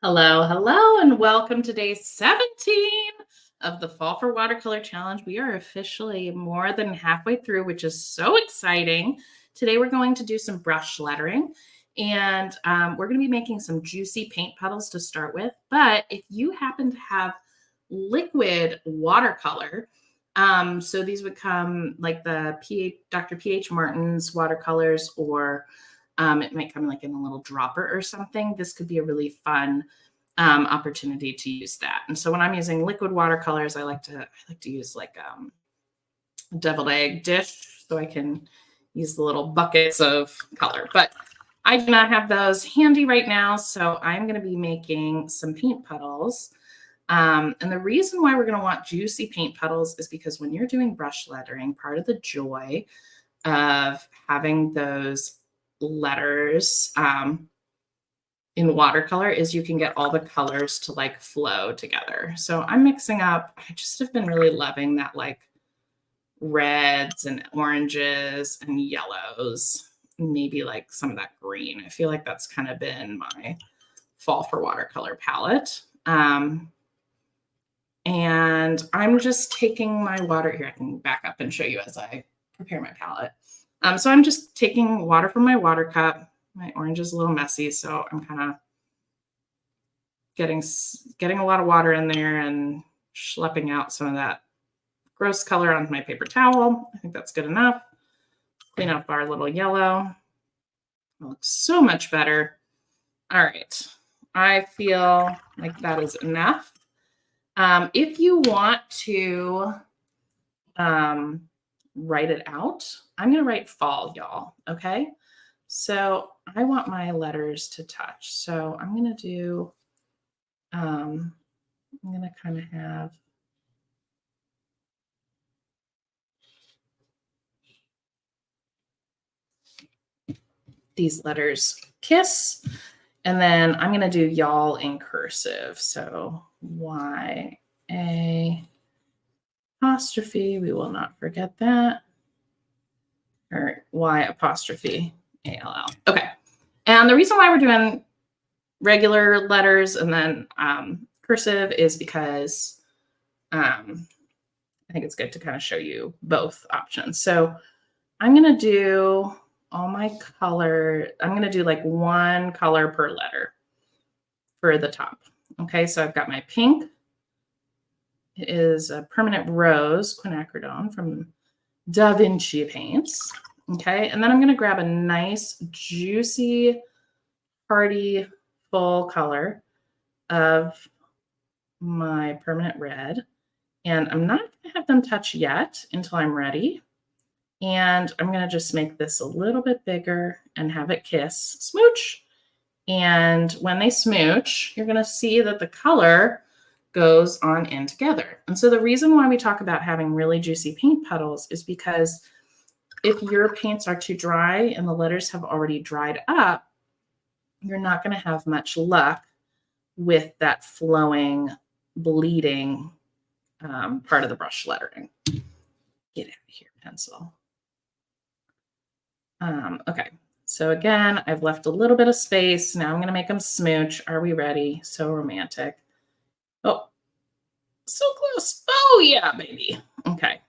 Hello, hello, and welcome to day 17 of the Fall for Watercolor Challenge. We are officially more than halfway through, which is so exciting. Today, we're going to do some brush lettering, and we're going to be making some juicy paint puddles to start with. But if you happen to have liquid watercolor, so these would come like the Dr. P.H. Martin's watercolors, or it might come like in a little dropper or something. This could be a really fun opportunity to use that. And so when I'm using liquid watercolors, I like to use like a deviled egg dish so I can use the little buckets of color. But I do not have those handy right now, so I'm going to be making some paint puddles. And the reason why we're going to want juicy paint puddles is because when you're doing brush lettering, part of the joy of having those letters in watercolor is you can get all the colors to like flow together. So I'm mixing up, I just have been really loving that like reds and oranges and yellows, maybe like some of that green. I feel like that's kind of been my Fall for Watercolor palette. And I'm just taking my water here. I can back up and show you as I prepare my palette. So I'm just taking water from my water cup. My orange is a little messy, so I'm kind of getting a lot of water in there and schlepping out some of that gross color onto my paper towel. I think that's good enough. Clean up our little yellow. It looks so much better. All right. I feel like that is enough. If you want to write it out, I'm going to write fall, y'all. Okay. So I want my letters to touch. So I'm going to do, I'm going to kind of have these letters kiss. And then I'm going to do y'all in cursive. So Y-A apostrophe. We will not forget that. Or Y apostrophe A-L-L. Okay. And the reason why we're doing regular letters and then cursive is because I think it's good to kind of show you both options. So I'm going to do all my color. I'm going to do like one color per letter for the top. Okay, so I've got my pink. It is a permanent rose quinacridone from Da Vinci Paints. Okay, and then I'm going to grab a nice, juicy, hearty, full color of my permanent red. And I'm not going to have them touch yet until I'm ready. And I'm going to just make this a little bit bigger and have it kiss, smooch. And when they smooch, you're going to see that the color goes on in together. And so the reason why we talk about having really juicy paint puddles is because if your paints are too dry and the letters have already dried up, you're not going to have much luck with that flowing, bleeding part of the brush lettering. Get out of here, pencil. Okay, so again, I've left a little bit of space. Now I'm going to make them smooch. Are we ready? So romantic. Oh, so close. Oh, yeah, baby. Okay.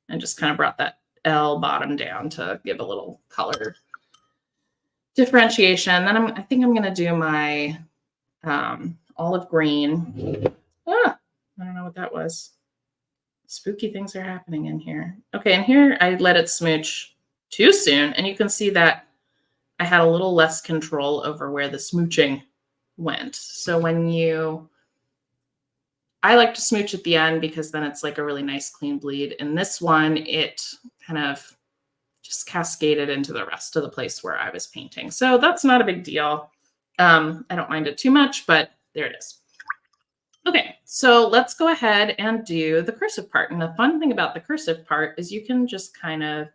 I just kind of brought that L bottom down to give a little color differentiation. Then I think I'm going to do my olive green. Ah, I don't know what that was. Spooky things are happening in here. Okay, and here I let it smooch too soon, and you can see that I had a little less control over where the smooching went. So I like to smooch at the end because then it's like a really nice clean bleed. In this one, it kind of just cascaded into the rest of the place where I was painting. So that's not a big deal. I don't mind it too much, but there it is. Okay, so let's go ahead and do the cursive part. And the fun thing about the cursive part is you can just kind of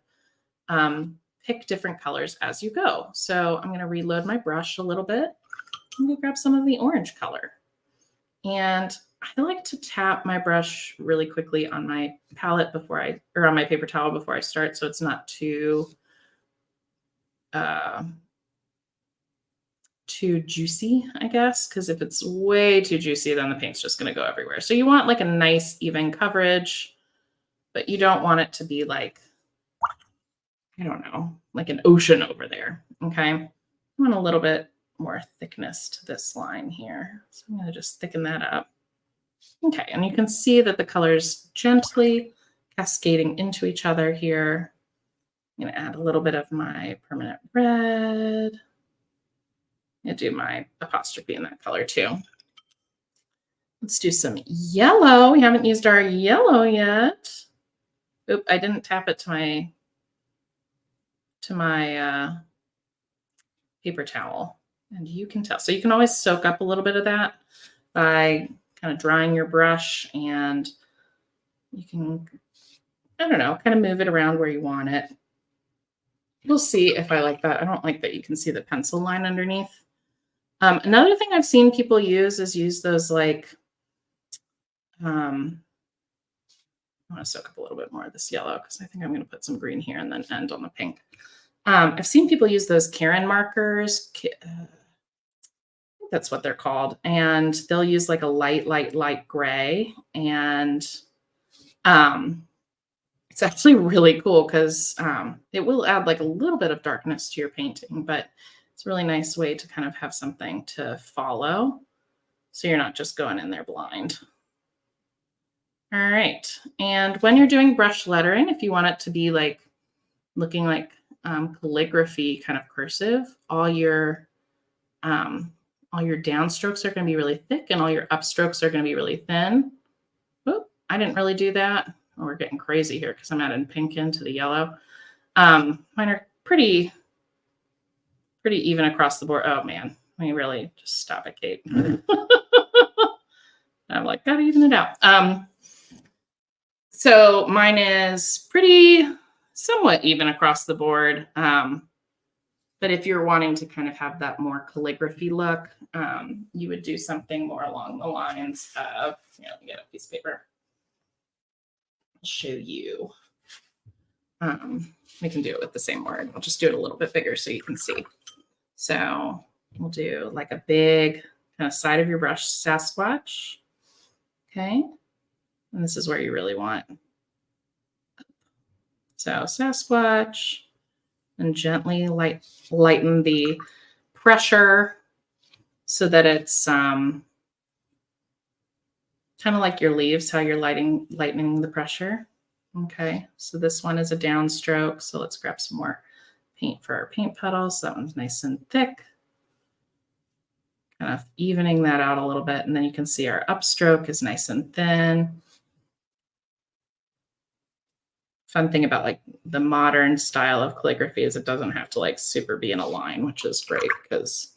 pick different colors as you go. So I'm going to reload my brush a little bit. I'm going to grab some of the orange color. And I like to tap my brush really quickly on my palette or on my paper towel before I start, so it's not too too juicy, I guess, because if it's way too juicy, then the paint's just going to go everywhere. So you want like a nice even coverage, but you don't want it to be like, I don't know, like an ocean over there. Okay. I want a little bit more thickness to this line here. So I'm going to just thicken that up. Okay. And you can see that the colors gently cascading into each other here. I'm going to add a little bit of my permanent red. I'm going to do my apostrophe in that color too. Let's do some yellow. We haven't used our yellow yet. Oop, I didn't tap it to my paper towel. And you can tell. So you can always soak up a little bit of that by kind of drying your brush, and you can, I don't know, kind of move it around where you want it. We'll see if I like that. I don't like that you can see the pencil line underneath. Another thing I've seen people use is use those like, I want to soak up a little bit more of this yellow because I think I'm going to put some green here and then end on the pink. I've seen people use those Karen markers. That's what they're called. And they'll use like a light gray. And it's actually really cool because it will add like a little bit of darkness to your painting, but it's a really nice way to kind of have something to follow. So you're not just going in there blind. All right. And when you're doing brush lettering, if you want it to be like looking like calligraphy kind of cursive, all your downstrokes are going to be really thick and all your upstrokes are going to be really thin. Oop, I didn't really do that. Oh, we're getting crazy here because I'm adding pink into the yellow. Mine are pretty even across the board. Oh man, let me really just stop it, Kate. I'm like, gotta even it out. So mine is pretty somewhat even across the board. But if you're wanting to kind of have that more calligraphy look, you would do something more along the lines of, let me get a piece of paper. I'll show you. We can do it with the same word. I'll just do it a little bit bigger so you can see. So we'll do like a big kind of side of your brush Sasquatch. Okay. And this is where you really want. So Sasquatch, and gently lighten the pressure so that it's kind of like your leaves, how you're lightening the pressure. Okay, so this one is a downstroke. So let's grab some more paint for our paint petals. That one's nice and thick. Kind of evening that out a little bit. And then you can see our upstroke is nice and thin. Fun thing about like the modern style of calligraphy is it doesn't have to like super be in a line, which is great because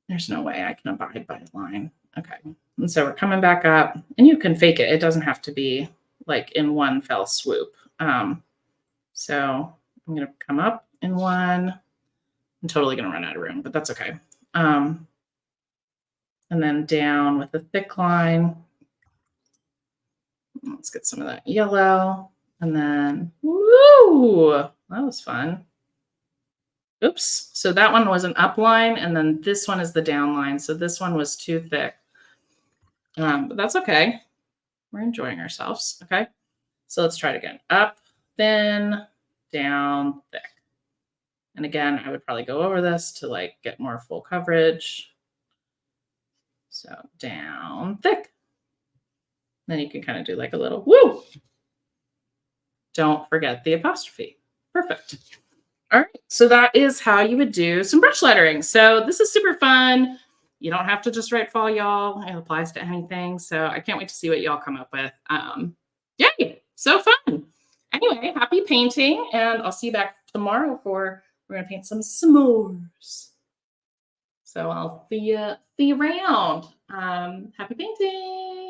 there's no way I can abide by a line. Okay. And so we're coming back up, and you can fake it. It doesn't have to be like in one fell swoop. So I'm going to come up in one. I'm totally going to run out of room, but that's okay. And then down with a thick line. Let's get some of that yellow. And then, woo, that was fun. Oops. So that one was an up line, and then this one is the down line. So this one was too thick. But that's okay. We're enjoying ourselves. Okay. So let's try it again. Up, thin, down, thick. And again, I would probably go over this to like get more full coverage. So down, thick. Then you can kind of do like a little woo. Don't forget the apostrophe. Perfect. All right. So that is how you would do some brush lettering. So this is super fun. You don't have to just write fall, y'all. It applies to anything. So I can't wait to see what y'all come up with. Yay. So fun. Anyway, happy painting. And I'll see you back tomorrow for we're going to paint some s'mores. So I'll see you around. Happy painting.